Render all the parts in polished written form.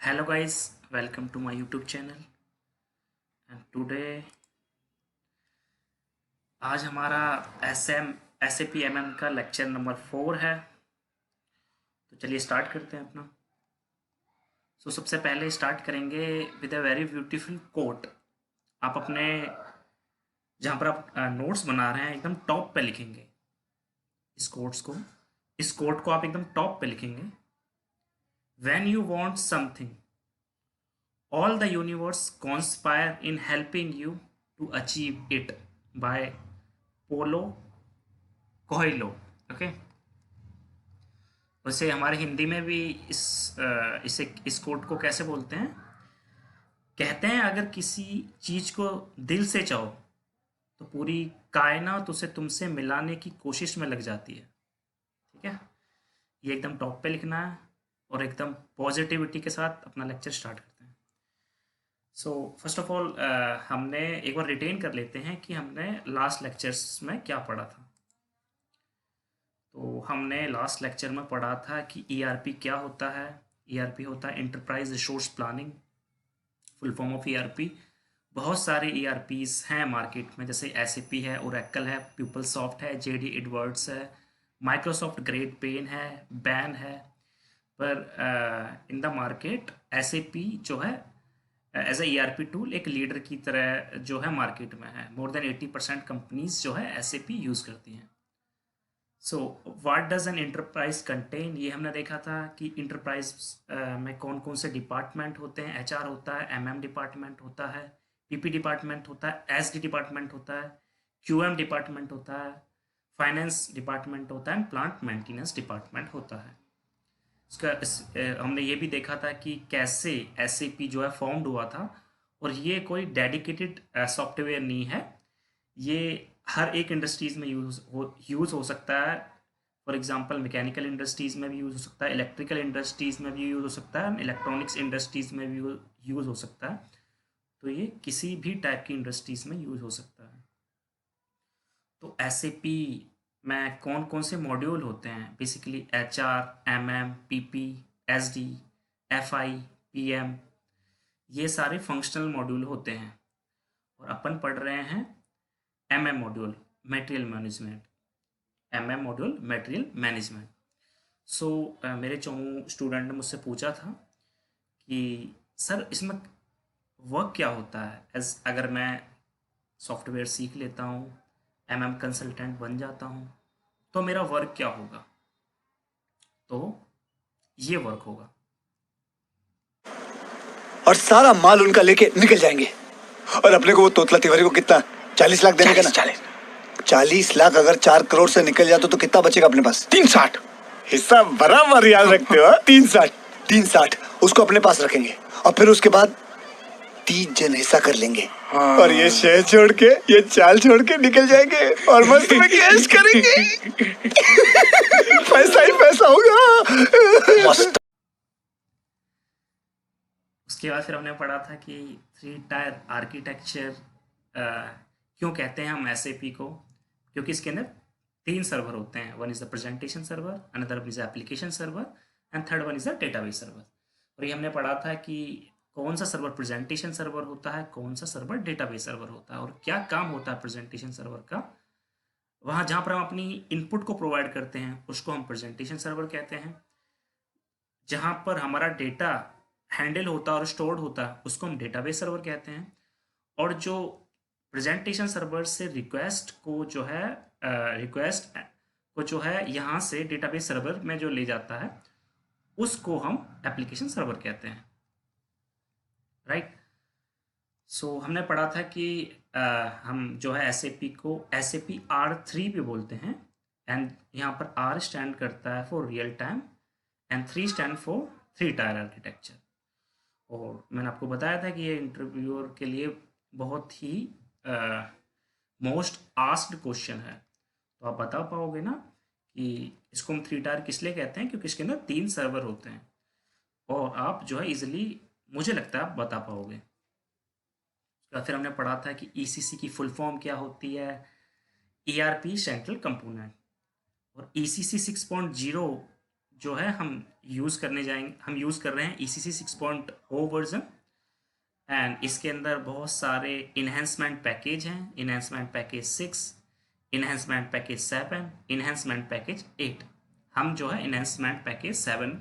Hello guys, welcome to my YouTube channel and today आज हमारा SAP MM का lecture number 4 है। तो चलिए स्टार्ट करते हैं अपना। सबसे पहले स्टार्ट करेंगे with a very beautiful quote. आप अपने जहाँ पर आप नोट्स बना रहे हैं एकदम टॉप पे लिखेंगे इस कोट को आप एकदम टॉप पे लिखेंगे। When you want something, all the universe conspire in helping you to achieve it by polo Coelho. Okay, वैसे हमारे हिंदी में भी इस कोट को कैसे बोलते हैं? कहते हैं अगर किसी चीज को दिल से चाहो तो पूरी कायनात उसे तुमसे मिलाने की कोशिश में लग जाती है। ठीक है, ये एकदम टॉप पे लिखना है और एकदम पॉजिटिविटी के साथ अपना लेक्चर स्टार्ट करते हैं। फर्स्ट ऑफ ऑल हमने एक बार रिटेन कर लेते हैं कि हमने लास्ट लेक्चर्स में क्या पढ़ा था। तो हमने लास्ट लेक्चर में पढ़ा था कि ईआरपी क्या होता है। ईआरपी होता है enterprise resource planning, full form of ERP. बहुत सारे ईआरपीज हैं मार्केट में, जैसे एसएपी है, ओरेकल है, पीपलसॉफ्ट है, जेडी एडवर्ड्स है, माइक्रोसॉफ्ट ग्रेट पेन है, बैन है। पर इन द मार्केट एसएपी जो है एज ए ईआरपी टूल एक लीडर की तरह जो है मार्केट में है। मोर देन 80% कंपनीज जो है एसएपी यूज़ करती हैं। What does N enterprise contain, ये हमने देखा था कि इंटरप्राइज में कौन कौन से डिपार्टमेंट होते हैं। एचआर होता है, एमएम डिपार्टमेंट होता है, पीपी डिपार्टमेंट होता है, एसडी डिपार्टमेंट होता है, क्यूएम डिपार्टमेंट होता है, फाइनेंस डिपार्टमेंट होता है, प्लांट मेंटेनेंस डिपार्टमेंट होता है। हमने ये भी देखा था कि कैसे एसएपी जो है फॉर्म्ड हुआ था, और ये कोई डेडिकेटेड सॉफ्टवेयर नहीं है। ये हर एक इंडस्ट्रीज में यूज़ हो सकता है। फॉर एग्जांपल मैकेनिकल इंडस्ट्रीज में भी यूज़ हो सकता है, इलेक्ट्रिकल इंडस्ट्रीज में भी यूज़ हो सकता है, इलेक्ट्रॉनिक्स इंडस्ट्रीज में भी यूज़ हो सकता है। तो ये किसी भी टाइप की इंडस्ट्रीज में यूज़ हो सकता है। तो एसएपी में कौन कौन से मॉड्यूल होते हैं? Basically HR, MM, PP, SD, FI, PM, ये सारे फंक्शनल मॉड्यूल होते हैं। और अपन पढ़ रहे हैं MM module, material management. MM module material management. मेरे चौं स्टूडेंट ने मुझसे पूछा था कि सर इसमें वर्क क्या होता है। एज अगर मैं सॉफ्टवेयर सीख लेता हूँ, एमएम कंसल्टेंट बन जाता हूँ, तो मेरा वर्क क्या होगा? तो ये वर्क होगा। और सारा माल उनका लेके निकल जाएंगे। और अपने को वो तोतला तिवारी को कितना 40 लाख देने का ना। 40 लाख अगर 4 करोड़ से निकल जाते तो कितना बचेगा अपने पास? 360 हिस्सा बराबर याद रखते हो। 360 उसको अपने पास रखेंगे और फिर उसके बाद 3 जन हिस्सा कर लेंगे। हाँ। और ये शहर छोड़ के, ये चाल छोड़ के निकल जाएंगे और मस्त में कैश करेंगे। पैसा ही पैसा होगा। मस्त। उसके बाद फिर हमने पढ़ा था कि 3 टायर आर्किटेक्चर क्यों कहते हैं हम एसएपी को? क्योंकि इसके अंदर 3 सर्वर होते हैं। One is the presentation server, another is application server, and third one is the database server. और ये हमने पढ़ा था कि कौन सा सर्वर प्रेजेंटेशन सर्वर होता है, कौन सा सर्वर डेटाबेस सर्वर होता है, और क्या काम होता है प्रेजेंटेशन सर्वर का। वहाँ जहाँ पर हम अपनी इनपुट को प्रोवाइड करते हैं उसको हम प्रेजेंटेशन सर्वर कहते हैं। जहाँ पर हमारा डेटा हैंडल होता है और स्टोर्ड होता है उसको हम डेटाबेस सर्वर कहते हैं। और जो प्रेजेंटेशन सर्वर से रिक्वेस्ट को जो है यहाँ से डेटाबेस सर्वर में जो ले जाता है उसको हम एप्लीकेशन सर्वर कहते हैं। राइट। हमने पढ़ा था कि हम जो है एसएपी को SAP R3 भी बोलते हैं। एंड यहाँ पर R स्टैंड करता है for real time and 3 stand for 3 tier architecture. और मैंने आपको बताया था कि ये इंटरव्यूअर के लिए बहुत ही मोस्ट आस्क्ड क्वेश्चन है। तो आप बता पाओगे ना कि इसको हम 3 टायर किस लिए कहते हैं? क्योंकि इसके अंदर 3 सर्वर होते हैं। और आप जो है इजिली, मुझे लगता है आप बता पाओगे। फिर हमने पढ़ा था कि ECC की फुल फॉर्म क्या होती है? ERP central component. और ECC 6.0 जो है हम यूज़ कर रहे हैं ECC 6.0 वर्जन। एंड इसके अंदर बहुत सारे इन्हेंसमेंट पैकेज हैं, enhancement package 6, enhancement package 7, enhancement package 8। हम जो है इन्हेंसमेंट पैकेज 7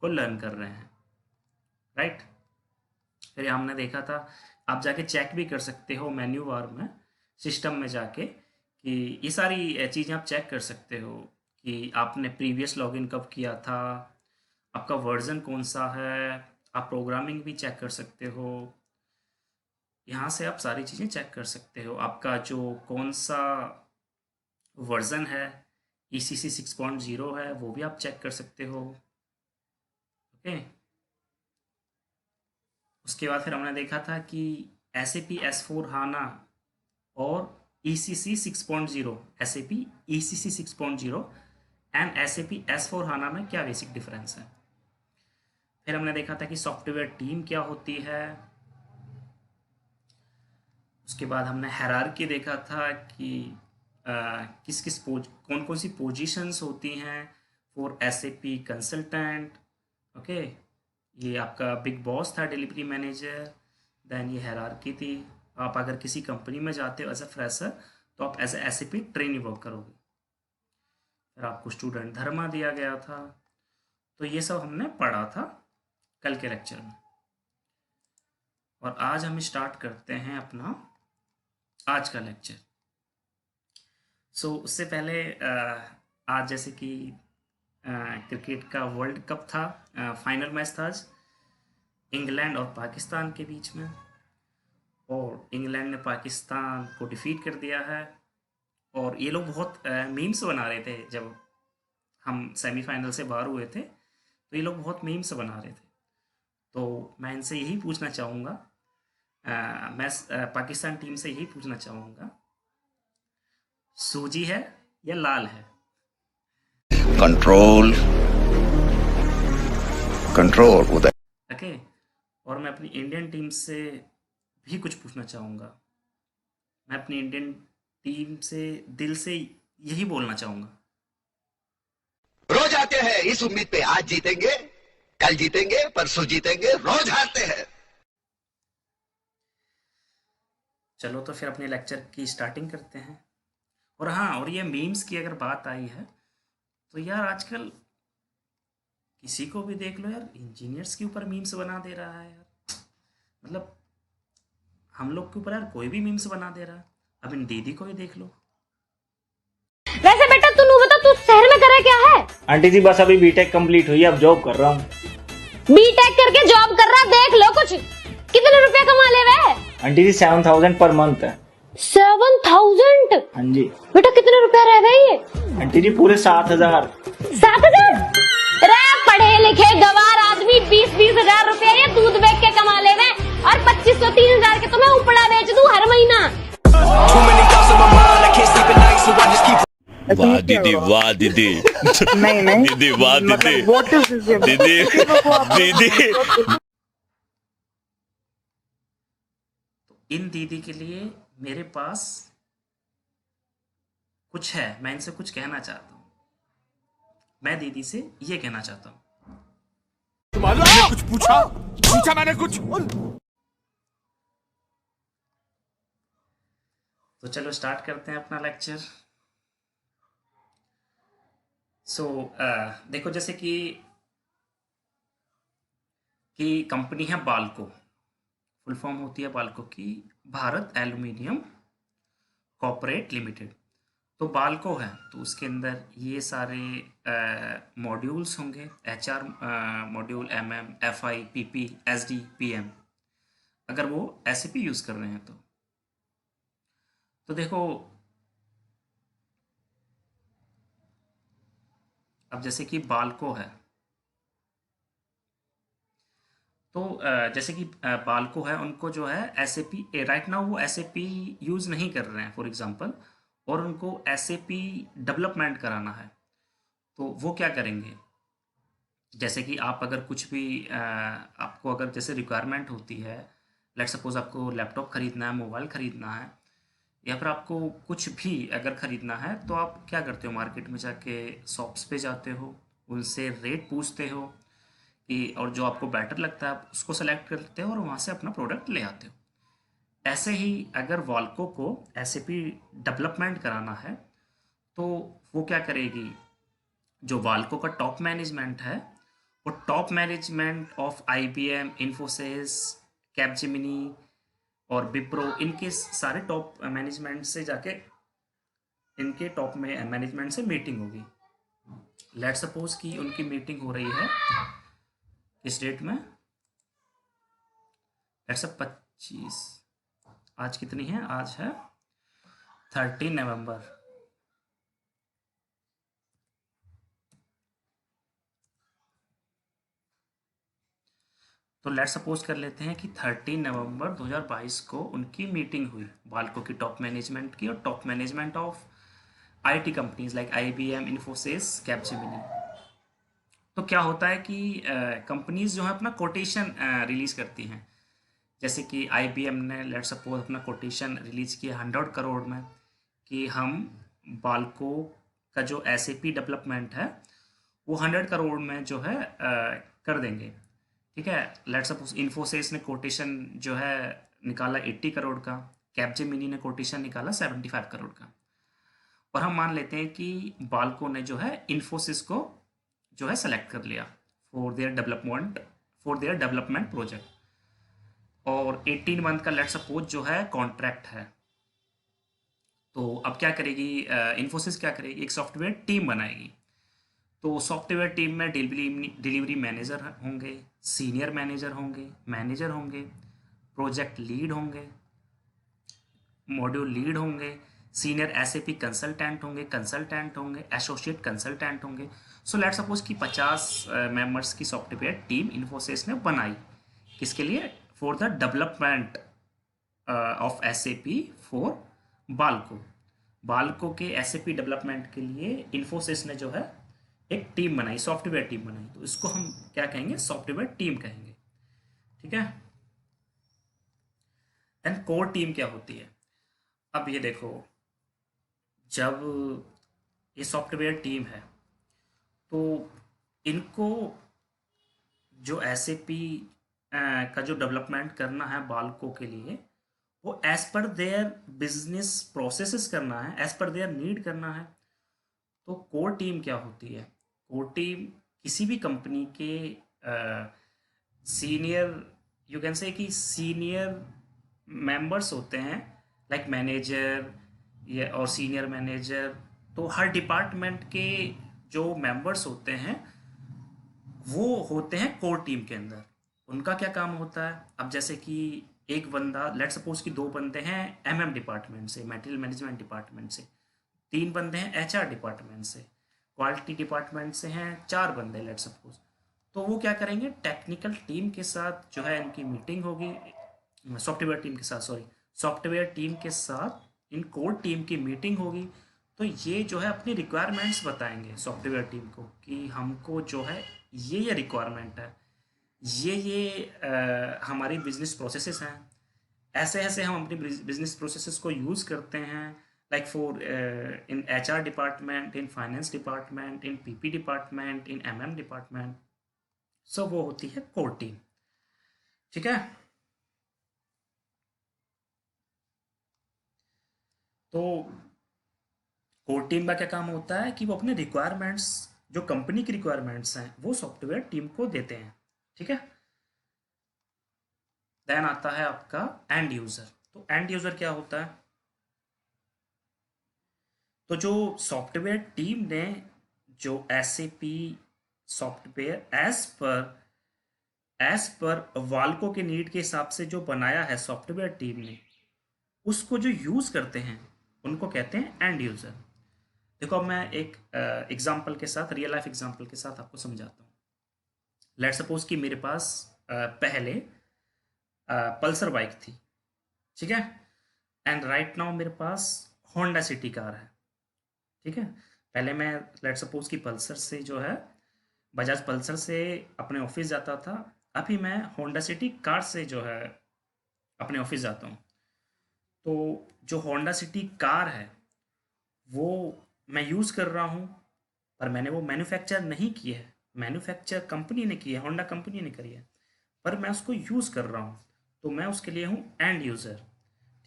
को लर्न कर रहे हैं, राइट। फिर हमने देखा था, आप जाके चेक भी कर सकते हो मेन्यू बार में, सिस्टम में जाके, कि ये सारी चीज़ें आप चेक कर सकते हो कि आपने प्रीवियस लॉगिन कब किया था, आपका वर्जन कौन सा है, आप प्रोग्रामिंग भी चेक कर सकते हो। यहाँ से आप सारी चीज़ें चेक कर सकते हो, आपका जो कौन सा वर्जन है, ECC 6.0 है, वो भी आप चेक कर सकते हो, ओके। उसके बाद फिर हमने देखा था कि SAP S4 HANA और ECC 6.0, SAP ECC 6.0 and SAP S4 HANA में क्या बेसिक डिफरेंस है। फिर हमने देखा था कि सॉफ्टवेयर टीम क्या होती है। उसके बाद हमने हायरार्की देखा था कि कौन कौन सी पोजीशंस होती हैं फॉर SAP कंसल्टेंट, ओके। ये आपका बिग बॉस था, डिलीवरी मैनेजर, देन ये हायरार्की थी। आप अगर किसी कंपनी में जाते हो एज अ फ्रेशर, तो आप as a SAP trainee work करोगे। फिर आपको स्टूडेंट धर्मा दिया गया था। तो ये सब हमने पढ़ा था कल के लेक्चर में, और आज हम स्टार्ट करते हैं अपना आज का लेक्चर। उससे पहले आज जैसे कि क्रिकेट का वर्ल्ड कप था, फाइनल मैच था आज इंग्लैंड और पाकिस्तान के बीच में, और इंग्लैंड ने पाकिस्तान को डिफीट कर दिया है। और ये लोग बहुत मीम्स बना रहे थे जब हम सेमीफाइनल से बाहर हुए थे, तो ये लोग बहुत मीम्स बना रहे थे। तो मैं इनसे यही पूछना चाहूँगा, मैं पाकिस्तान टीम से यही पूछना चाहूँगा, सूजी है या लाल है? कंट्रोल कंट्रोल उदय। ओके। और मैं अपनी इंडियन टीम से भी कुछ पूछना चाहूँगा। मैं अपनी इंडियन टीम से दिल से यही बोलना चाहूँगा, रोज आते हैं इस उम्मीद पे आज जीतेंगे, कल जीतेंगे, परसों जीतेंगे, रोज हारते हैं। चलो तो फिर अपने लेक्चर की स्टार्टिंग करते हैं। और हाँ, और ये मीम्स की अगर बात आई है, तो यार आजकल किसी को भी देख लो यार, इंजीनियर्स के ऊपर मीम्स बना दे रहा है यार। मतलब हम लोग के ऊपर यार कोई भी मीम्स बना दे रहा है। अब इन दीदी को ही देख लो। वैसे बेटा तू बता, तू शहर में करे क्या है? आंटी जी बस अभी बीटेक कंप्लीट हुई है, अब जॉब कर रहा हूँ। बीटेक करके जॉब कर रहा, देख लो कुछ कितने रुपया कमा ले वे? आंटी जी 7,000 पर मंथ है। 7,000? हाँ जी। बेटा कितने रुपया रह गए ये? आंटी जी पूरे 7,000। 7,000? रे पढ़े लिखे गवार आदमी 20-20 हजार रुपया ये दूध बेच के कमा ले वे, और 2,500-3,000 के तो मैं उपड़ा बेच दूं हर महीना। वाह दीदी, वाह दीदी, नहीं दीदी, वाह दीदी, what is this game? दीदी, दीदी। तो इन दीदी के लिए मेरे पास कुछ है, मैं इनसे कुछ कहना चाहता हूँ। मैं दीदी से ये कहना चाहता हूँ, मैंने कुछ पूछा मैंने कुछ। तो चलो स्टार्ट करते हैं अपना लेक्चर। देखो, जैसे कि कंपनी है बाल्को, फुल फॉर्म होती है बाल्को की भारत एल्यूमिनियम कॉर्पोरेट लिमिटेड। तो बाल्को है तो उसके अंदर ये सारे मॉड्यूल्स होंगे, HR module, MM, FI, PP, SD, PM, अगर वो SAP यूज़ कर रहे हैं तो देखो, अब जैसे कि बाल्को है, तो जैसे कि बाल्को है, उनको जो है SAP राइट नाउ वो SAP यूज़ नहीं कर रहे हैं फॉर एग्जांपल, और उनको SAP डेवलपमेंट कराना है, तो वो क्या करेंगे? जैसे कि आप अगर कुछ भी आपको अगर जैसे रिक्वायरमेंट होती है, लेट सपोज आपको लैपटॉप ख़रीदना है, मोबाइल ख़रीदना है, या फिर आपको कुछ भी अगर ख़रीदना है, तो आप क्या करते हो? मार्केट में जाके शॉप्स पे जाते हो, उनसे रेट पूछते हो कि, और जो आपको बेटर लगता है उसको सेलेक्ट करते हो और वहाँ से अपना प्रोडक्ट ले आते हो। ऐसे ही अगर वॉल्को को एसएपी डेवलपमेंट कराना है तो वो क्या करेगी, जो वाल्को का टॉप मैनेजमेंट है वो top management of IBM, Infosys, Capgemini और विप्रो, इनके सारे टॉप मैनेजमेंट से जाके इनके टॉप में मैनेजमेंट से मीटिंग होगी। लेट सपोज कि उनकी मीटिंग हो रही है इस डेट में, लेट्स 25, आज कितनी है, आज है 13 नवंबर। तो लेट सपोज कर लेते हैं कि 13 नवंबर 2022 को उनकी मीटिंग हुई वाल्को की टॉप मैनेजमेंट की और top management of IT companies like IBM, Infosys, Capgemini. तो क्या होता है कि कंपनीज जो है अपना कोटेशन रिलीज करती हैं। जैसे कि आईबीएम ने लेट सपोज अपना कोटेशन रिलीज किया 100 करोड़ में कि हम वाल्को का जो एसएपी डेवलपमेंट है वो 100 करोड़ में जो है कर देंगे। ठीक है, लेट सपोज इन्फोसिस ने कोटेशन जो है निकाला 80 करोड़ का, कैपजेमिनी ने कोटेशन निकाला 75 करोड़ का, और हम मान लेते हैं कि वाल्को ने जो है इन्फोसिस को जो है सेलेक्ट कर लिया फॉर देयर डेवलपमेंट प्रोजेक्ट, और 18 मंथ का लेट सपोज जो है कॉन्ट्रैक्ट है। तो अब क्या करेगी इन्फोसिस, क्या करेगी, एक सॉफ्टवेयर टीम बनाएगी। तो सॉफ्टवेयर टीम में डिलीवरी मैनेजर होंगे, सीनियर मैनेजर होंगे, प्रोजेक्ट लीड होंगे, मॉड्यूल लीड होंगे, सीनियर एसएपी कंसल्टेंट होंगे, एसोसिएट कंसल्टेंट होंगे। सो लेट सपोज कि 50 मेंबर्स की सॉफ्टवेयर टीम इन्फोसिस ने बनाई, किसके लिए, for the development of SAP for वाल्को के एसएपी डेवलपमेंट के लिए इन्फोसिस ने जो है एक टीम बनाई, सॉफ्टवेयर टीम बनाई। तो इसको हम क्या कहेंगे, सॉफ्टवेयर टीम कहेंगे। ठीक है, देन कोर टीम क्या होती है। अब ये देखो, जब ये सॉफ्टवेयर टीम है तो इनको जो एसएपी का जो डेवलपमेंट करना है वाल्को के लिए, वो as per their business processes करना है, एज पर देयर नीड करना है। तो कोर टीम क्या होती है, कोर टीम किसी भी कंपनी के सीनियर, यू कैन से कि सीनियर मेंबर्स होते हैं, लाइक मैनेजर या और सीनियर मैनेजर। तो हर डिपार्टमेंट के जो मेंबर्स होते हैं वो होते हैं कोर टीम के अंदर। उनका क्या काम होता है, अब जैसे कि एक बंदा, लेट सपोज कि 2 बंदे हैं एमएम डिपार्टमेंट से, मटेरियल मैनेजमेंट डिपार्टमेंट से, 3 बंदे हैं एचआर डिपार्टमेंट से, क्वालिटी डिपार्टमेंट से हैं 4 बंदे लेट सपोज। तो वो क्या करेंगे, टेक्निकल टीम के साथ जो है इनकी मीटिंग होगी, सॉफ्टवेयर टीम के साथ इन कोर टीम की मीटिंग होगी। तो ये जो है अपनी रिक्वायरमेंट्स बताएंगे सॉफ्टवेयर टीम को कि हमको जो है ये रिक्वायरमेंट है, ये हमारी बिजनेस प्रोसेसेस हैं, ऐसे ऐसे हम अपनी बिजनेस प्रोसेसेस को यूज़ करते हैं, like for in HR department, in finance department, in PP department, in MM department. So वो होती है कोर टीम। ठीक है, तो कोर टीम का क्या काम होता है कि वो अपने रिक्वायरमेंट्स, जो कंपनी की रिक्वायरमेंट्स हैं, वो सॉफ्टवेयर टीम को देते हैं। ठीक है, देन आता है आपका एंड यूजर। तो एंड यूजर क्या होता है, तो जो सॉफ्टवेयर टीम ने जो एसएपी सॉफ्टवेयर एज पर वाल्को के नीड के हिसाब से जो बनाया है सॉफ्टवेयर टीम ने, उसको जो यूज करते हैं उनको कहते हैं एंड यूजर। देखो अब मैं एक एग्जांपल के साथ, रियल लाइफ एग्जांपल के साथ आपको समझाता हूँ। लेट सपोज कि मेरे पास पहले पल्सर बाइक थी, ठीक है, एंड राइट नाउ मेरे पास होंडा सिटी कार है। ठीक है, पहले मैं लेट सपोज कि पल्सर से जो है, बजाज पल्सर से अपने ऑफिस जाता था, अभी मैं होंडा सिटी कार से जो है अपने ऑफिस जाता हूँ। तो जो होंडा सिटी कार है वो मैं यूज़ कर रहा हूँ पर मैंने वो मैन्युफैक्चर नहीं की है, मैन्युफैक्चर कंपनी ने की है, होंडा कंपनी ने करी है, पर मैं उसको यूज़ कर रहा हूँ, तो मैं उसके लिए हूँ एंड यूज़र।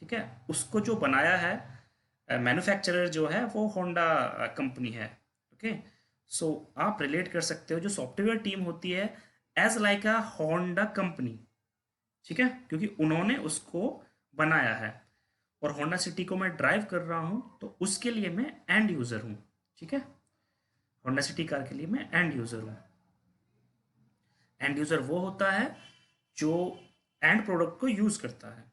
ठीक है, उसको जो बनाया है मैन्युफैक्चरर जो है वो होंडा कंपनी है। ओके, सो आप रिलेट कर सकते हो जो सॉफ्टवेयर टीम होती है as like a Honda company. ठीक है, क्योंकि उन्होंने उसको बनाया है, और होंडा सिटी को मैं ड्राइव कर रहा हूँ, तो उसके लिए मैं एंड यूज़र हूँ। ठीक है, होंडा सिटी कार के लिए मैं एंड यूज़र हूँ। एंड यूज़र वो होता है जो एंड प्रोडक्ट को यूज़ करता है,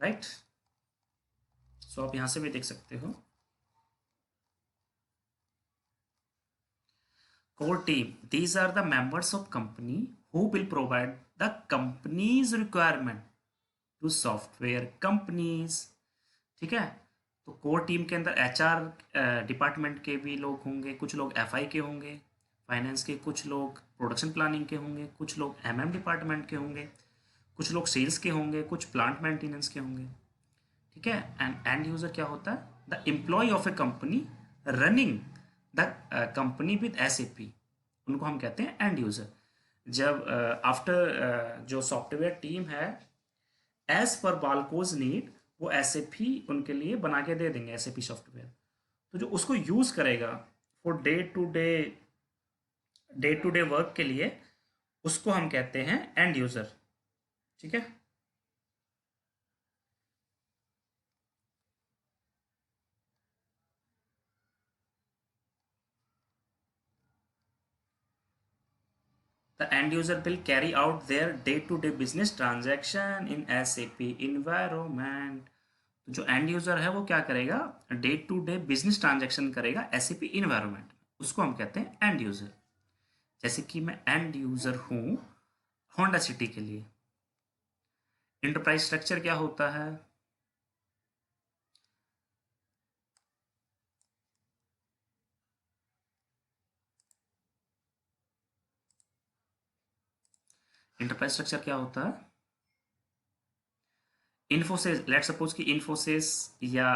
राइट। सो आप यहाँ से भी देख सकते हो core team, these are the members of company who will provide the company's requirement to software companies। ठीक है, तो कोर टीम के अंदर एचआर डिपार्टमेंट के भी लोग होंगे, कुछ लोग एफआई के होंगे फाइनेंस के, कुछ लोग प्रोडक्शन प्लानिंग के होंगे, कुछ लोग एमएम डिपार्टमेंट के होंगे, कुछ लोग सेल्स के होंगे, कुछ प्लांट मेंटेनेंस के होंगे। ठीक है, एंड एंड यूजर क्या होता है? The employee of a company running the company with SAP, उनको हम कहते हैं एंड यूजर। जब आफ्टर जो सॉफ्टवेयर टीम है एज पर बालकोज नीड, वो एसएपी उनके लिए बना के दे देंगे, एसएपी सॉफ्टवेयर। तो जो उसको यूज करेगा for day to day work के लिए, उसको हम कहते हैं एंड यूजर। ठीक है, the end user will carry out their day-to-day business transaction in SAP environment। तो जो एंड यूजर है वो क्या करेगा? Day to day business transaction करेगा SAP इन्वायरमेंट में, उसको हम कहते हैं एंड यूजर। जैसे कि मैं एंड यूजर हूँ होंडा सिटी के लिए। इंटरप्राइज स्ट्रक्चर क्या होता है? इंटरप्राइज स्ट्रक्चर क्या होता है? इन्फोसिस, लेट सपोज कि इन्फोसिस या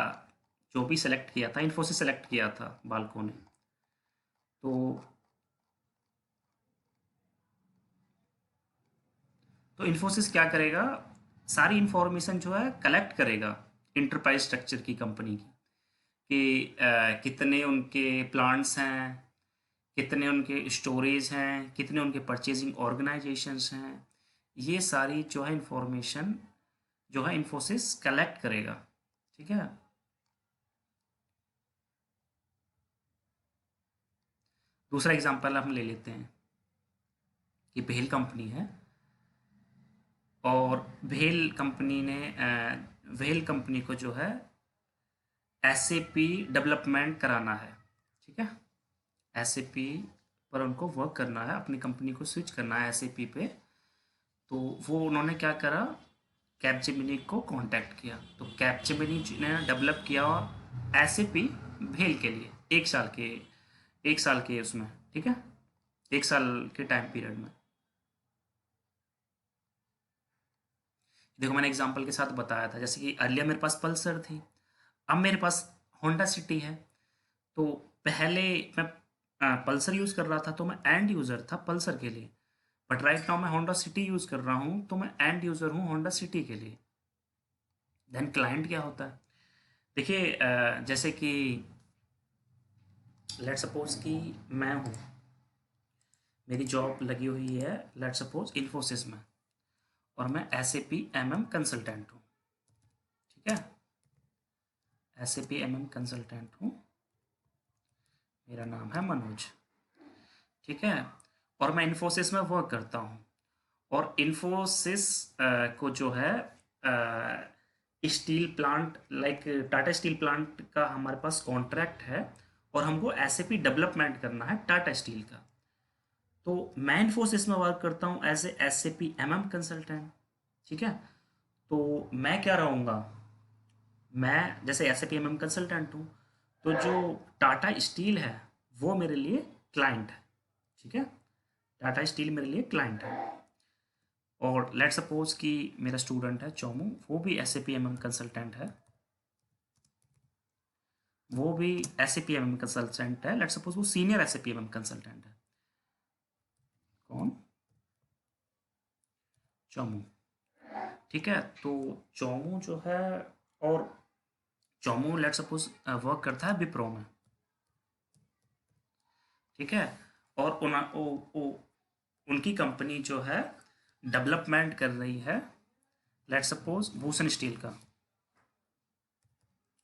जो भी सेलेक्ट किया था, इन्फोसिस सेलेक्ट किया था बालकों ने, तो इन्फोसिस क्या करेगा? सारी इंफॉर्मेशन जो है कलेक्ट करेगा इंटरप्राइज स्ट्रक्चर की कंपनी की, कि कितने उनके प्लांट्स हैं, कितने उनके स्टोरेज हैं, कितने उनके परचेजिंग ऑर्गेनाइजेशंस हैं। ये सारी जो है इंफॉर्मेशन जो है इन्फोसिस कलेक्ट करेगा। ठीक है, दूसरा एग्जांपल हम ले लेते हैं कि भेल कंपनी है, और भेल कंपनी को जो है SAP डेवलपमेंट कराना है। ठीक है, SAP पर उनको वर्क करना है, अपनी कंपनी को स्विच करना है SAP पे। तो वो उन्होंने क्या करा? कैपजेमिनी को कांटेक्ट किया, तो कैपजेमिनी ने डेवलप किया SAP भेल के लिए एक साल के उसमें। ठीक है, एक साल के टाइम पीरियड में। देखो मैंने एग्जांपल के साथ बताया था, जैसे कि अर्लियर मेरे पास पल्सर थी, अब मेरे पास होंडा सिटी है। तो पहले मैं पल्सर यूज़ कर रहा था, तो मैं एंड यूज़र था पल्सर के लिए, बट राइट नाउ मैं होंडा सिटी यूज़ कर रहा हूँ, तो मैं एंड यूज़र हूँ होंडा सिटी के लिए। देन क्लाइंट क्या होता है? देखिए जैसे कि लेट सपोज कि मैं हूँ, मेरी जॉब लगी हुई है लेट सपोज इन्फोसिस में, और मैं SAP MM कंसल्टेंट हूँ। ठीक है, SAP MM कंसल्टेंट हूँ, मेरा नाम है मनोज। ठीक है, और मैं इन्फोसिस में वर्क करता हूँ, और इन्फोसिस को जो है steel plant like Tata steel plant का हमारे पास कॉन्ट्रैक्ट है, और हमको SAP डेवलपमेंट करना है टाटा स्टील का। तो मैं इन्फोसिस में वर्क करता हूँ as a SAP MM consultant. ठीक है, तो मैं क्या रहूँगा? मैं जैसे SAP MM कंसल्टेंट हूँ, तो जो टाटा स्टील है वो मेरे लिए क्लाइंट है। ठीक है, टाटा स्टील मेरे लिए क्लाइंट है। और लेट सपोज कि मेरा स्टूडेंट है चोमू, वो भी SAP MM कंसल्टेंट है, वो भी SAP MM कंसल्टेंट है। लेट्स सपोज वो सीनियर SAP MM कंसल्टेंट है। कौन? चोमू। ठीक है, तो चोमू जो है, और चोमू लेट्स सपोज वर्क करता है विप्रो में। ठीक है, और उनकी कंपनी जो है डेवलपमेंट कर रही है लेट्स सपोज भूषण स्टील का।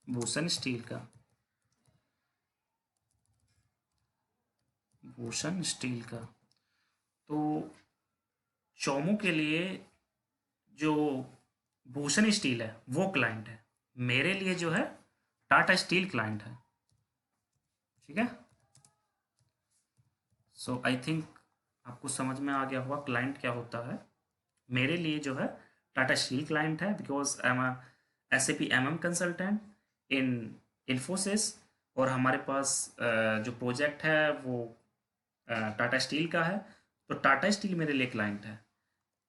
भूषण स्टील का तो चोमू के लिए जो भूषण स्टील है वो क्लाइंट है, मेरे लिए जो है टाटा स्टील क्लाइंट है। ठीक है, सो आई थिंक आपको समझ में आ गया होगा क्लाइंट क्या होता है। मेरे लिए जो है टाटा स्टील क्लाइंट है, because I am a SAP MM consultant इन इन्फोसिस, और हमारे पास जो प्रोजेक्ट है वो टाटा स्टील का है, तो टाटा स्टील मेरे लिए क्लाइंट है।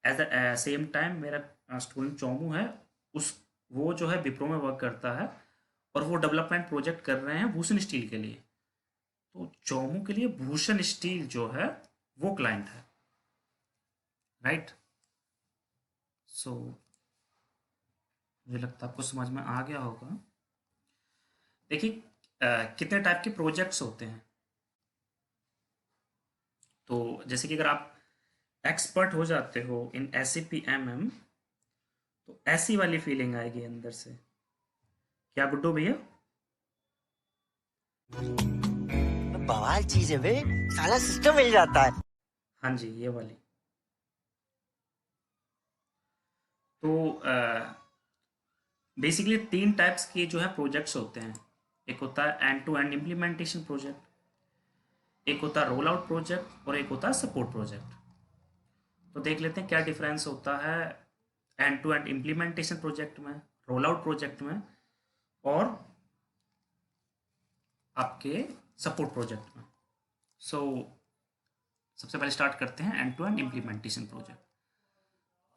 एट द सेम टाइम मेरा स्टूडेंट चोमू है, वो जो है विप्रो में वर्क करता है, और वो डेवलपमेंट प्रोजेक्ट कर रहे हैं भूषण स्टील के लिए। तो चोमू के लिए भूषण स्टील जो है वो क्लाइंट है, राइट। सो मुझे लगता है आपको समझ में आ गया होगा। देखिए कितने टाइप के प्रोजेक्ट्स होते हैं। तो जैसे कि अगर आप एक्सपर्ट हो जाते हो इन SAP MM, तो ऐसी वाली फीलिंग आएगी अंदर से। क्या गुड्डू भैया? बवाल चीज है बे, साला सिस्टम मिल जाता है। हाँ जी, ये वाली। तो बेसिकली 3 टाइप्स के जो है प्रोजेक्ट्स होते हैं। एक होता है end to end implementation project, एक होता है रोल आउट प्रोजेक्ट, और एक होता है सपोर्ट प्रोजेक्ट। तो देख लेते हैं क्या डिफरेंस होता है end to end implementation project में, रोल आउट प्रोजेक्ट में, और आपके सपोर्ट प्रोजेक्ट में। सो सबसे पहले स्टार्ट करते हैं end to end implementation project.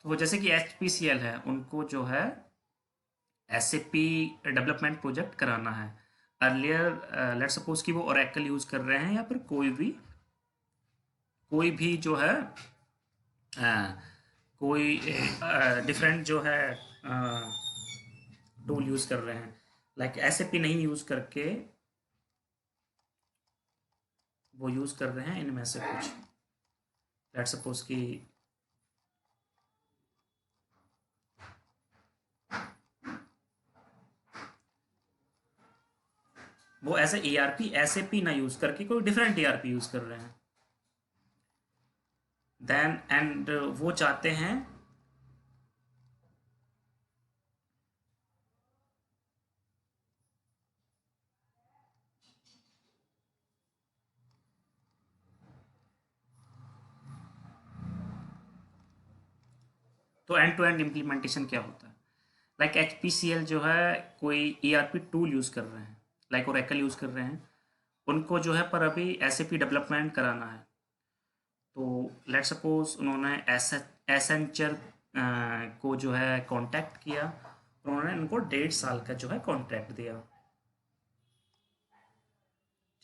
तो जैसे कि HPCL है, उनको जो है SAP डेवलपमेंट प्रोजेक्ट कराना है। अर्लियर लेट्स सपोज कि वो ओरेकल यूज़ कर रहे हैं, या फिर कोई भी जो है कोई डिफरेंट जो है टूल यूज़ कर रहे हैं, लाइक SAP नहीं यूज़ करके वो यूज़ कर रहे हैं इनमें से कुछ। लेट्स सपोज कि वो एज ए ERP SAP ना यूज़ करके कोई डिफरेंट ERP यूज़ कर रहे हैं। देन एंड वो चाहते हैं तो एंड टू एंड इम्प्लीमेंटेशन क्या होता है, लाइक HPCL जो है कोई ERP टूल यूज़ कर रहे हैं, लाइक ओरेकल यूज़ कर रहे हैं, उनको जो है पर अभी SAP डेवलपमेंट कराना है। तो लेट सपोज उन्होंने एसेंचर को जो है कांटेक्ट किया, उन्होंने उनको 1.5 साल का जो है कॉन्ट्रैक्ट दिया।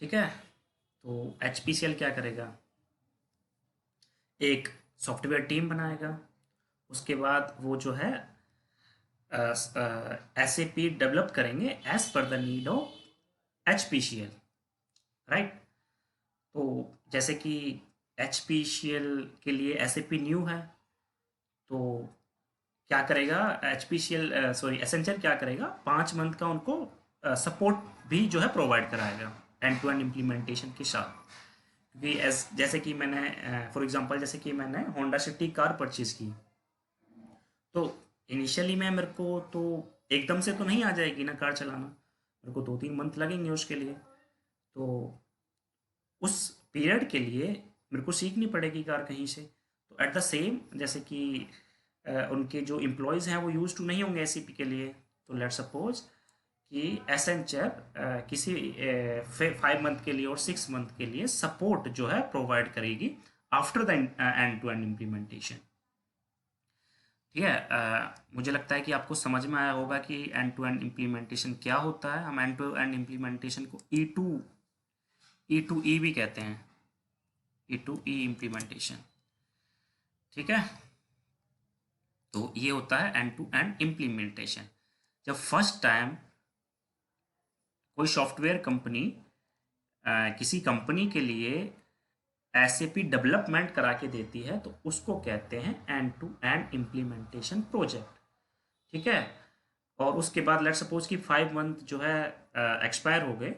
ठीक है, तो HPCL क्या करेगा, एक सॉफ्टवेयर टीम बनाएगा, उसके बाद वो जो है SAP डेवलप करेंगे as per the need of HPCL, right. तो जैसे कि HPCL के लिए SAP न्यू है, तो क्या करेगा एसेंचर क्या करेगा, 5 मंथ का उनको सपोर्ट भी जो है प्रोवाइड कराएगा एंड टू एंड इम्प्लीमेंटेशन के साथ। क्योंकि जैसे कि मैंने फॉर एग्जांपल जैसे कि मैंने होंडा सिटी कार परचेज की, तो इनिशियली में मेरे को तो एकदम से तो नहीं आ जाएगी ना कार चलाना, मेरे को 2-3 मंथ लगेंगे उसके लिए। तो उस पीरियड के लिए मेरे को सीखनी पड़ेगी कार कहीं से। तो एट द सेम जैसे कि उनके जो एम्प्लॉयज़ हैं वो यूज टू नहीं होंगे SAP के लिए, तो लेट सपोज कि एसेंचर किसी 5 मंथ के लिए और 6 मंथ के लिए सपोर्ट जो है प्रोवाइड करेगी after the end to end implementation. ठीक है। मुझे लगता है कि आपको समझ में आया होगा कि एंड टू एंड इम्प्लीमेंटेशन क्या होता है। हम एंड टू एंड इम्प्लीमेंटेशन को ई टू ई भी कहते हैं, ई टू ई इम्प्लीमेंटेशन। ठीक है, तो ये होता है एंड टू एंड इम्प्लीमेंटेशन। जब फर्स्ट टाइम कोई सॉफ्टवेयर कंपनी किसी कंपनी के लिए एसएपी डेवलपमेंट करा के देती है तो उसको कहते हैं end to end implementation project. ठीक है, और उसके बाद लेट्स सपोज कि 5 मंथ जो है एक्सपायर हो गए,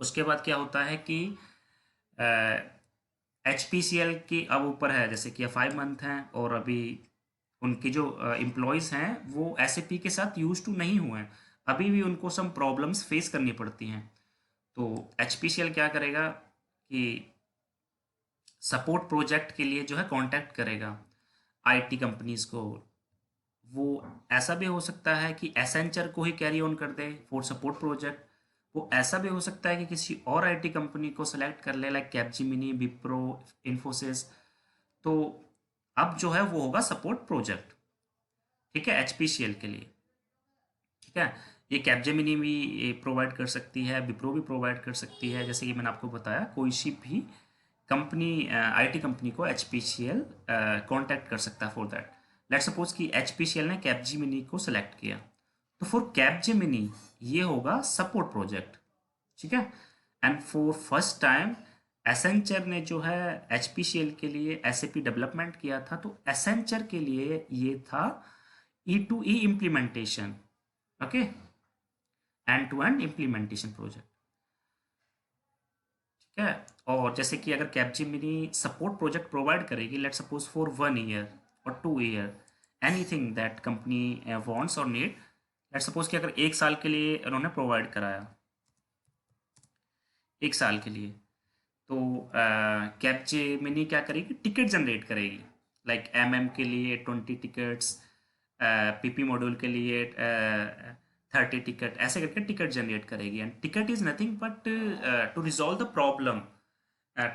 उसके बाद क्या होता है कि HPCL की अब ऊपर है, जैसे कि 5 मंथ हैं और अभी उनकी जो एम्प्लॉयज़ हैं वो SAP के साथ यूज टू नहीं हुए हैं, अभी भी उनको सम प्रॉब्लम्स फेस करनी पड़ती हैं। तो HPCL क्या करेगा कि सपोर्ट प्रोजेक्ट के लिए जो है कांटेक्ट करेगा IT कंपनीज को। वो ऐसा भी हो सकता है कि एसेंचर को ही कैरी ऑन कर दे फॉर सपोर्ट प्रोजेक्ट, वो ऐसा भी हो सकता है कि किसी और IT कंपनी को सेलेक्ट कर ले, लाइक कैपजेमिनी, विप्रो, इन्फोसिस। तो अब जो है वो होगा सपोर्ट प्रोजेक्ट। ठीक है, HPCL के लिए। ठीक है, ये कैपजेमिनी भी प्रोवाइड कर सकती है, विप्रो भी प्रोवाइड कर सकती है। जैसे कि मैंने आपको बताया, कोई सी भी कंपनी IT कंपनी को HPCL कांटेक्ट कर सकता है फॉर दैट। लेट्स सपोज कि HPCL ने कैपजेमिनी को सेलेक्ट किया, तो फॉर कैपजेमिनी ये होगा सपोर्ट प्रोजेक्ट। ठीक है, and for first time Accenture ने जो है HPCL के लिए SAP डेवलपमेंट किया था, तो एसेंचर के लिए ये था E2E implementation. Okay, end to end implementation project. ठीक है, और जैसे कि अगर कैपजेमिनी सपोर्ट प्रोजेक्ट प्रोवाइड करेगी, लेट सपोज फॉर 1 ईयर और 2 year, anything that company wants और नीड। लेट सपोज कि अगर 1 साल के लिए उन्होंने प्रोवाइड कराया, 1 साल के लिए, तो कैपजेमिनी क्या करेगी, टिकट जनरेट करेगी। लाइक MM के लिए 20 टिकट्स, PP मॉड्यूल के लिए 30 टिकट, ऐसे करके टिकट जनरेट करेगी। And ticket is nothing but to resolve the problem.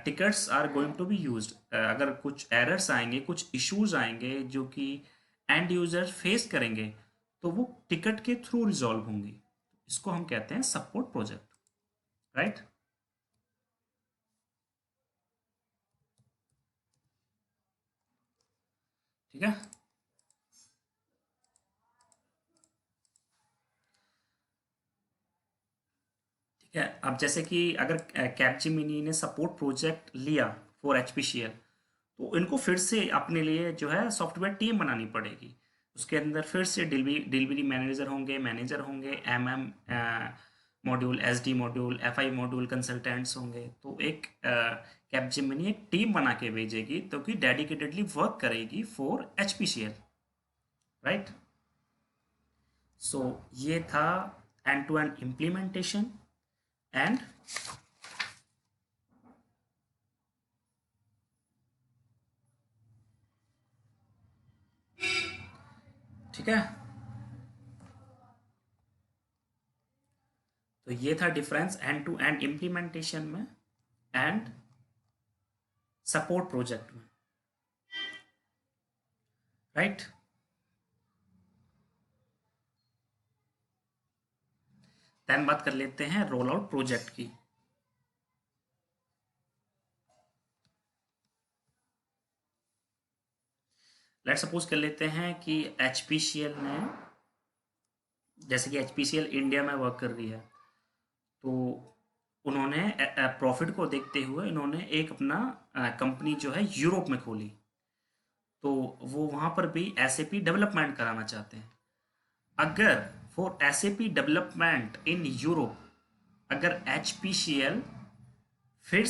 Tickets are going to be used, अगर कुछ एरर्स आएंगे, कुछ इश्यूज आएंगे जो कि एंड यूजर फेस करेंगे, तो वो टिकट के थ्रू रिजॉल्व होंगी। इसको हम कहते हैं सपोर्ट प्रोजेक्ट, राइट। ठीक है, ठीक है। अब जैसे कि अगर कैपजेमिनी ने सपोर्ट प्रोजेक्ट लिया फॉर HPCL, तो इनको फिर से अपने लिए जो है सॉफ्टवेयर टीम बनानी पड़ेगी। उसके अंदर फिर से डिलीवरी मैनेजर होंगे, MM module, SD module, FI module consultants होंगे। तो एक कैपजेमिनी एक टीम बना के भेजेगी, तो कि डेडिकेटेडली वर्क करेगी फॉर HPCL, राइट। सो ये था end to end implementation and ठीक है, तो ये था difference end to end implementation में एंड सपोर्ट प्रोजेक्ट में, राइट। देन बात कर लेते हैं रोल आउट प्रोजेक्ट की। लेट सपोज कर लेते हैं कि HPCL ने, जैसे कि HPCL इंडिया में वर्क कर रही है, तो उन्होंने प्रॉफिट को देखते हुए इन्होंने एक अपना कंपनी जो है यूरोप में खोली, तो वो वहाँ पर भी SAP डेवलपमेंट कराना चाहते हैं। अगर for SAP development in Europe, अगर HPCL फिर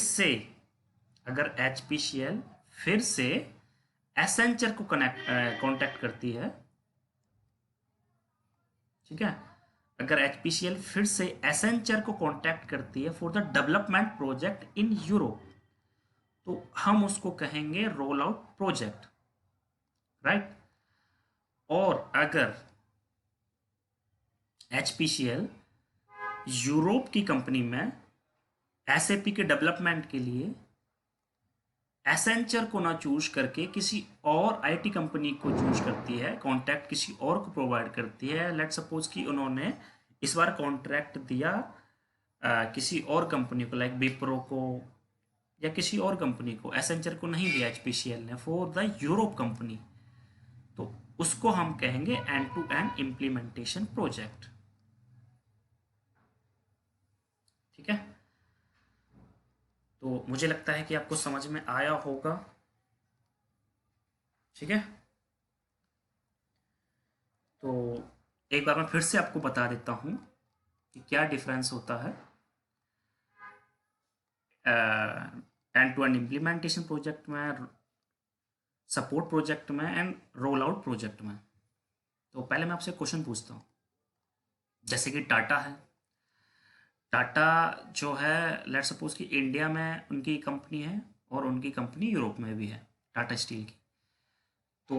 से एसेंचर को कांटेक्ट करती है, ठीक है, अगर HPCL फिर से एसेंचर को कांटेक्ट करती है for the development project in Europe, तो हम उसको कहेंगे रोल आउट प्रोजेक्ट, राइट। और अगर HPCL यूरोप की कंपनी में SAP के डेवलपमेंट के लिए एसेंचर को ना चूज करके किसी और आईटी कंपनी को चूज करती है, कॉन्ट्रैक्ट किसी और को प्रोवाइड करती है। लेट सपोज कि उन्होंने इस बार कॉन्ट्रैक्ट दिया किसी और कंपनी को, लाइक विप्रो को या किसी और कंपनी को, एसेंचर को नहीं दिया HPCL ने, फॉर द यूरोप कंपनी, तो उसको हम कहेंगे end to end implementation project. ठीक है, तो मुझे लगता है कि आपको समझ में आया होगा। ठीक है, तो एक बार मैं फिर से आपको बता देता हूं कि क्या डिफरेंस होता है end to end implementation project में, सपोर्ट प्रोजेक्ट में एंड रोल आउट प्रोजेक्ट में। तो पहले मैं आपसे क्वेश्चन पूछता हूँ, जैसे कि टाटा है, टाटा जो है लेट्स सपोज कि इंडिया में उनकी कंपनी है और उनकी कंपनी यूरोप में भी है, टाटा स्टील की। तो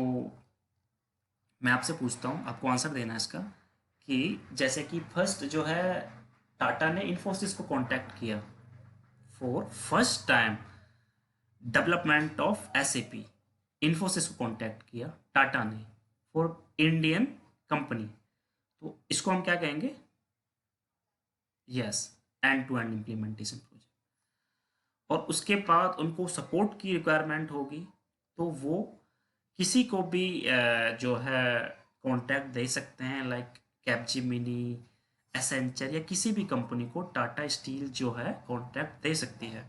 मैं आपसे पूछता हूँ, आपको आंसर देना है इसका, कि जैसे कि फर्स्ट जो है टाटा ने इन्फोसिस को कांटेक्ट किया for first time development of SAP, Infosys को कांटेक्ट किया टाटा ने फॉर इंडियन कंपनी, तो इसको हम क्या कहेंगे? Yes, end to end implementation project. और उसके बाद उनको सपोर्ट की रिक्वायरमेंट होगी, तो वो किसी को भी जो है कॉन्टैक्ट दे सकते हैं, लाइक कैपजेमिनी, एसेंचर या किसी भी कंपनी को टाटा स्टील जो है कॉन्टैक्ट दे सकती है।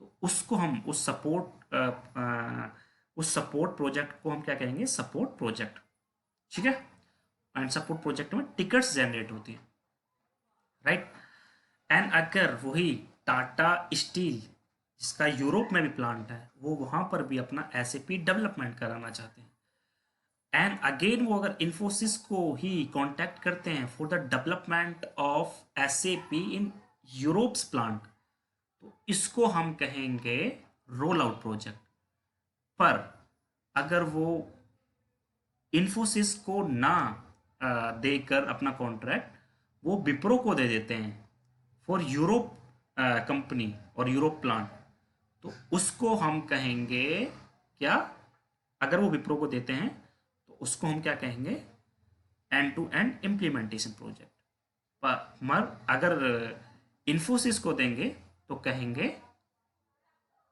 तो उसको हम उस सपोर्ट प्रोजेक्ट को हम क्या कहेंगे? Support project. ठीक है, एंड सपोर्ट प्रोजेक्ट में टिकट्स जनरेट होती है, राइट। एंड अगर वही टाटा स्टील जिसका यूरोप में भी प्लांट है, वो वहां पर भी अपना SAP डेवलपमेंट कराना चाहते हैं, एंड अगेन वो अगर इन्फोसिस को ही कांटेक्ट करते हैं for the development of SAP in Europe's plant, तो इसको हम कहेंगे रोल आउट प्रोजेक्ट। पर अगर वो इन्फोसिस को ना देकर अपना कॉन्ट्रैक्ट वो विप्रो को दे देते हैं फॉर यूरोप कंपनी और यूरोप प्लांट, तो उसको हम कहेंगे क्या? अगर वो विप्रो को देते हैं तो उसको हम क्या कहेंगे? End to end implementation project. पर अगर इन्फोसिस को देंगे तो कहेंगे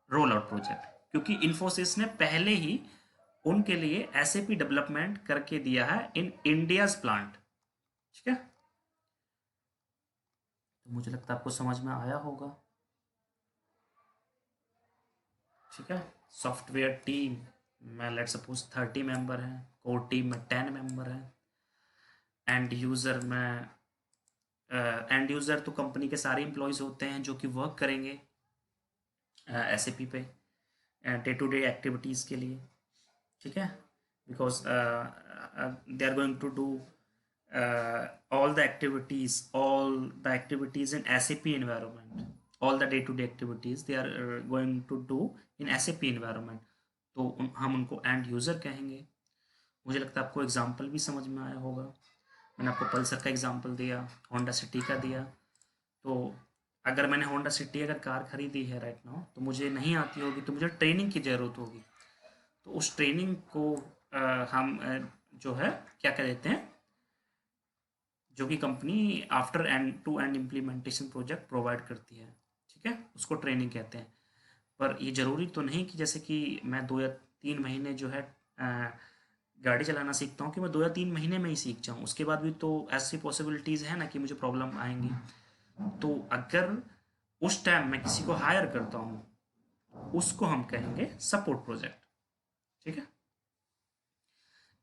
रोल आउट प्रोजेक्ट, क्योंकि इन्फोसिस ने पहले ही उनके लिए SAP डेवलपमेंट करके दिया है इन इंडियाज प्लांट। ठीक है, तो मुझे लगता है आपको समझ में आया होगा। ठीक है, सॉफ्टवेयर टीम में लेट सपोज 30 मेंबर हैं, कोर टीम में 10 मेंबर हैं, एंड यूज़र में एंड यूज़र तो कंपनी के सारे एम्प्लॉयज़ होते हैं जो कि वर्क करेंगे SAP पे डे टू डे एक्टिविटीज़ के लिए। ठीक है, because they are going to do all the activities in SAP environment, all the day-to-day activities they are going to do in SAP environment, तो हम उनको एंड यूज़र कहेंगे। मुझे लगता है आपको एग्जाम्पल भी समझ में आया होगा। मैंने आपको पल्सर का एग्जाम्पल दिया, होंडा सिटी का दिया। तो अगर मैंने होंडा सिटी अगर कार खरीदी है राइट नाउ, तो मुझे नहीं आती होगी, तो मुझे ट्रेनिंग की ज़रूरत होगी। तो उस ट्रेनिंग को हम जो है क्या कह देते हैं, जो कि company after end to end implementation project provide करती है। ठीक है, उसको ट्रेनिंग कहते हैं। पर ये ज़रूरी तो नहीं कि जैसे कि मैं 2 या 3 महीने जो है गाड़ी चलाना सीखता हूँ कि मैं 2 या 3 महीने में ही सीख जाऊँ, उसके बाद भी तो ऐसी पॉसिबिलिटीज़ है ना कि मुझे प्रॉब्लम आएंगी। तो अगर उस टाइम मैं किसी को हायर करता हूँ, उसको हम कहेंगे सपोर्ट प्रोजेक्ट। ठीक है,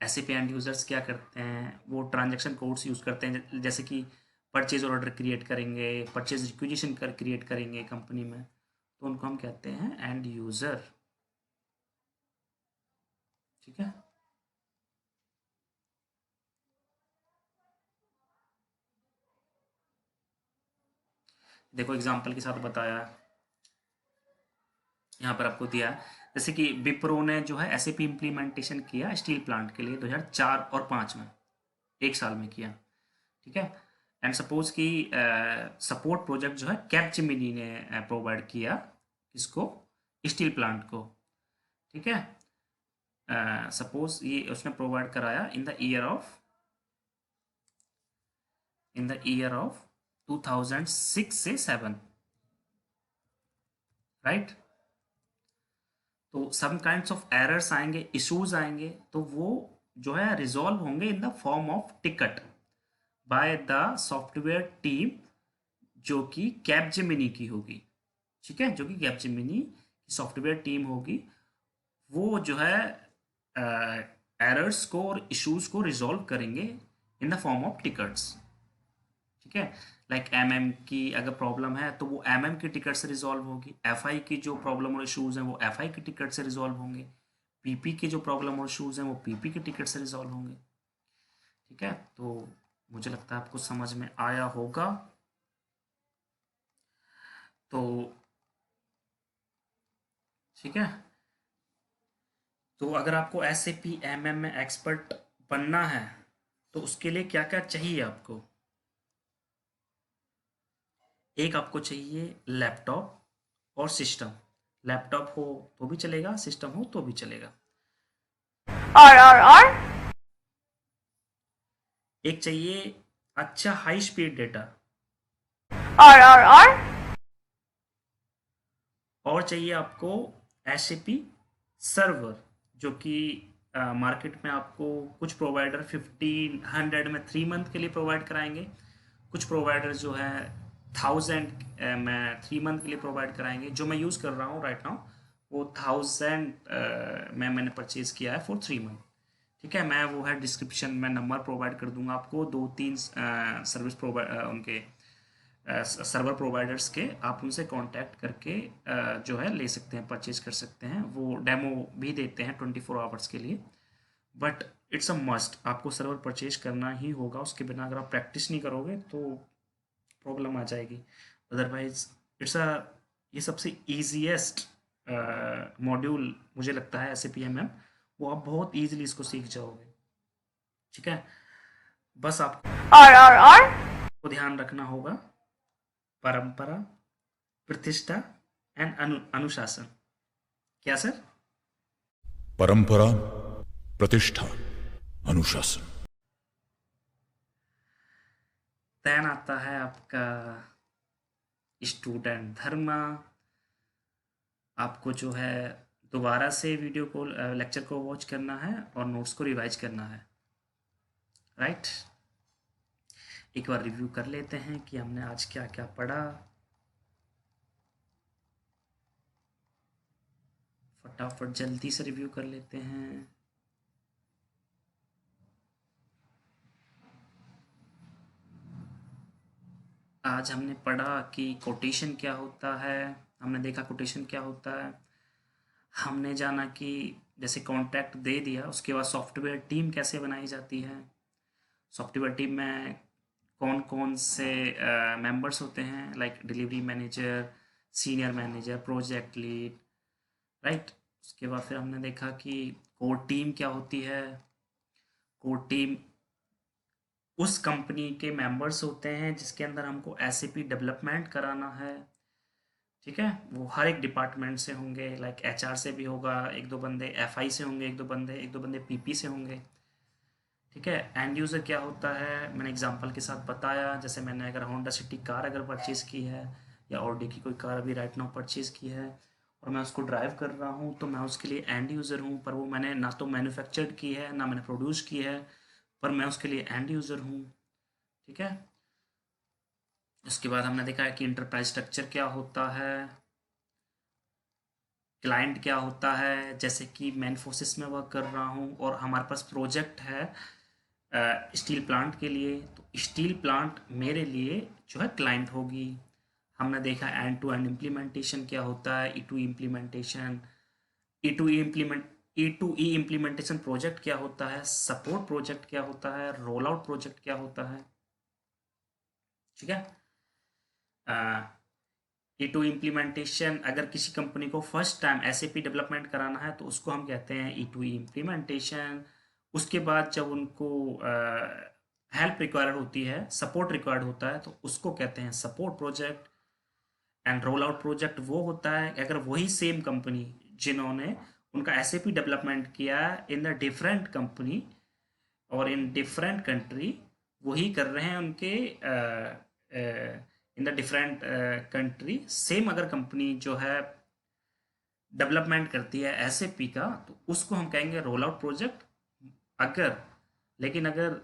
SAP एंड यूज़र्स क्या करते हैं, वो ट्रांजैक्शन कोड्स यूज़ करते हैं, जैसे कि परचेज ऑर्डर क्रिएट करेंगे, परचेज रिक्विजिशन क्रिएट करेंगे कंपनी में, तो उनको हम कहते हैं एंड यूज़र। ठीक है, देखो एग्जांपल के साथ बताया, यहाँ पर आपको दिया जैसे कि विप्रो ने जो है SAP इम्प्लीमेंटेशन किया स्टील प्लांट के लिए 2004 और 5 में, 1 साल में किया। ठीक है, एंड सपोज कि सपोर्ट प्रोजेक्ट जो है कैपजेमिनी ने प्रोवाइड किया, इसको स्टील प्लांट को। ठीक है, सपोज ये उसने प्रोवाइड कराया इन द ईयर ऑफ 2006 से 7, राइट। तो सम काइंड्स ऑफ एरर्स आएंगे, इश्यूज आएंगे, तो वो जो है रिजॉल्व होंगे in the form of ticket by the software team जो कि कैपजेमिनी की होगी, ठीक है, जो कि कैपजेमिनी की सॉफ्टवेयर टीम होगी। वो जो है एरर्स को और इश्यूज को रिजॉल्व करेंगे in the form of tickets, ठीक है। लाइक एमएम की अगर प्रॉब्लम है तो वो एमएम की टिकट से रिजॉल्व होगी, एफआई की जो प्रॉब्लम और इश्यूज हैं वो एफआई की टिकट से रिजॉल्व होंगे, पीपी के जो प्रॉब्लम और इश्यूज हैं वो पीपी की टिकट से रिजॉल्व होंगे, ठीक है। तो मुझे लगता है आपको समझ में आया होगा। तो ठीक है, तो अगर आपको SAP MM में एक्सपर्ट बनना है तो उसके लिए क्या क्या चाहिए आपको? एक आपको चाहिए लैपटॉप और सिस्टम। लैपटॉप हो तो भी चलेगा, सिस्टम हो तो भी चलेगा। और एक चाहिए अच्छा हाई स्पीड डेटा। और चाहिए आपको SAP सर्वर, जो कि मार्केट में आपको कुछ प्रोवाइडर 1500 में 3 मंथ के लिए प्रोवाइड कराएंगे, कुछ प्रोवाइडर जो है 1000 में 3 मंथ के लिए प्रोवाइड कराएंगे। जो मैं यूज़ कर रहा हूँ राइट नाउ वो 1000 में मैंने परचेज़ किया है फॉर 3 मंथ, ठीक है। मैं वो है डिस्क्रिप्शन में नंबर प्रोवाइड कर दूंगा आपको, 2-3 सर्विस उनके सर्वर प्रोवाइडर्स के, आप उनसे कांटेक्ट करके जो है ले सकते हैं, परचेज कर सकते हैं। वो डेमो भी देते हैं 24 आवर्स के लिए, बट इट्स अ मस्ट, आपको सर्वर परचेज करना ही होगा। उसके बिना अगर आप प्रैक्टिस नहीं करोगे तो प्रॉब्लम आ जाएगी। अदरवाइज ये सबसे ईजीएस्ट मॉड्यूल मुझे लगता है SAP MM, वो आप बहुत ईजिली इसको सीख जाओगे, ठीक है। बस आपको ध्यान रखना होगा परंपरा, प्रतिष्ठा एंड अनुशासन। क्या सर? परंपरा, प्रतिष्ठा, अनुशासन। देन आता है आपका स्टूडेंट धर्म। आपको जो है दोबारा से वीडियो को लेक्चर को वॉच करना है और नोट्स को रिवाइज करना है, राइट। एक बार रिव्यू कर लेते हैं कि हमने आज क्या क्या पढ़ा। फटाफट जल्दी से रिव्यू कर लेते हैं। आज हमने पढ़ा कि कोटेशन क्या होता है, हमने देखा कोटेशन क्या होता है। हमने जाना कि जैसे कॉन्ट्रैक्ट दे दिया उसके बाद सॉफ्टवेयर टीम कैसे बनाई जाती है, सॉफ्टवेयर टीम में कौन कौन से मेंबर्स होते हैं, like delivery manager, senior manager, project lead, right. उसके बाद फिर हमने देखा कि कोर टीम क्या होती है। कोर टीम उस कंपनी के मेंबर्स होते हैं जिसके अंदर हमको SAP डेवलपमेंट कराना है, ठीक है। वो हर एक डिपार्टमेंट से होंगे, लाइक HR से भी होगा 1-2 बंदे, FI से होंगे 1-2 बंदे PP से होंगे, ठीक है। एंड यूज़र क्या होता है मैंने एग्जांपल के साथ बताया। जैसे मैंने अगर होंडा सिटी कार अगर परचेज़ की है या ऑडी की कोई कार अभी राइट नाउ परचेज़ की है और मैं उसको ड्राइव कर रहा हूँ तो मैं उसके लिए एंड यूज़र हूँ, पर वो मैंने ना तो मैन्युफैक्चर्ड की है ना मैंने प्रोड्यूस की है, पर मैं उसके लिए एंड यूज़र हूँ, ठीक है। उसके बाद हमने देखा है कि इंटरप्राइज स्ट्रक्चर क्या होता है, क्लाइंट क्या होता है। जैसे कि मैं इन्फोसिस में वर्क कर रहा हूँ और हमारे पास प्रोजेक्ट है स्टील प्लांट के लिए, तो स्टील प्लांट मेरे लिए जो है क्लाइंट होगी। हमने देखा एंड टू एंड इम्प्लीमेंटेशन क्या होता है, E2E implementation, E2E implementation project क्या होता है, सपोर्ट प्रोजेक्ट क्या होता है, रोल आउट प्रोजेक्ट क्या होता है, ठीक है। E2 इम्प्लीमेंटेशन अगर किसी कंपनी को फर्स्ट टाइम SAP डेवलपमेंट कराना है तो उसको हम कहते हैं E2E इम्प्लीमेंटेशन। उसके बाद जब उनको हेल्प रिक्वायर्ड होती है, सपोर्ट रिक्वायर्ड होता है, तो उसको कहते हैं support project. And roll out project वो होता है अगर वही सेम कंपनी जिन्होंने उनका SAP डेवलपमेंट किया इन द डिफरेंट कंपनी और इन डिफरेंट कंट्री, वही कर रहे हैं उनके in the different country. Same अगर कंपनी जो है डेवलपमेंट करती है SAP का, तो उसको हम कहेंगे रोल आउट प्रोजेक्ट। लेकिन अगर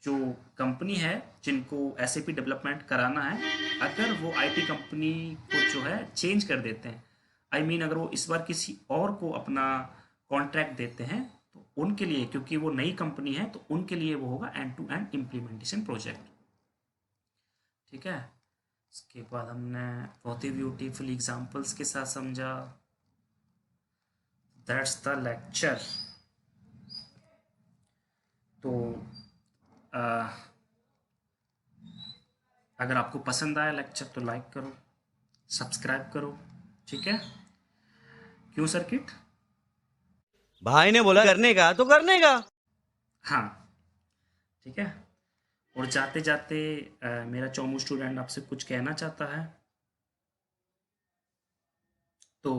जो कंपनी है जिनको SAP डेवलपमेंट कराना है, अगर वो IT कंपनी को जो है चेंज कर देते हैं, अगर वो इस बार किसी और को अपना कॉन्ट्रैक्ट देते हैं, तो उनके लिए, क्योंकि वो नई कंपनी है, तो उनके लिए वो होगा end to end implementation project. ठीक है, इसके बाद हमने बहुत ही ब्यूटीफुल एग्जांपल्स के साथ समझा। That's the lecture. तो अगर आपको पसंद आया लेक्चर तो लाइक करो, सब्सक्राइब करो। ठीक है, क्यों सर्किट? भाई ने बोला करने का तो करने का। हाँ, ठीक है। और जाते जाते मेरा चौमू स्टूडेंट आपसे कुछ कहना चाहता है, तो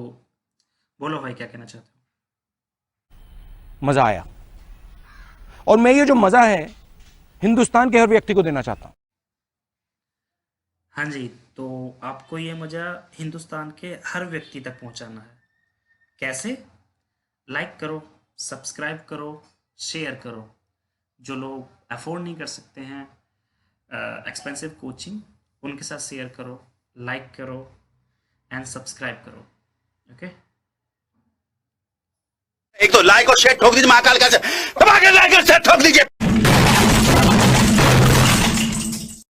बोलो भाई, क्या कहना चाहते हो? मजा आया, और मैं ये जो मजा है हिंदुस्तान के हर व्यक्ति को देना चाहता हूं। हाँ जी, तो आपको ये मजा हिंदुस्तान के हर व्यक्ति तक पहुंचाना है। कैसे? लाइक करो, सब्सक्राइब करो, शेयर करो। जो लोग अफोर्ड नहीं कर सकते हैं एक्सपेंसिव कोचिंग, उनके साथ शेयर करो, लाइक करो एंड सब्सक्राइब करो। ओके, एक तो लाइक और शेयर ठोक दीजिए, महाकाल का से दबा के लाइक और शेयर ठोक दीजिए।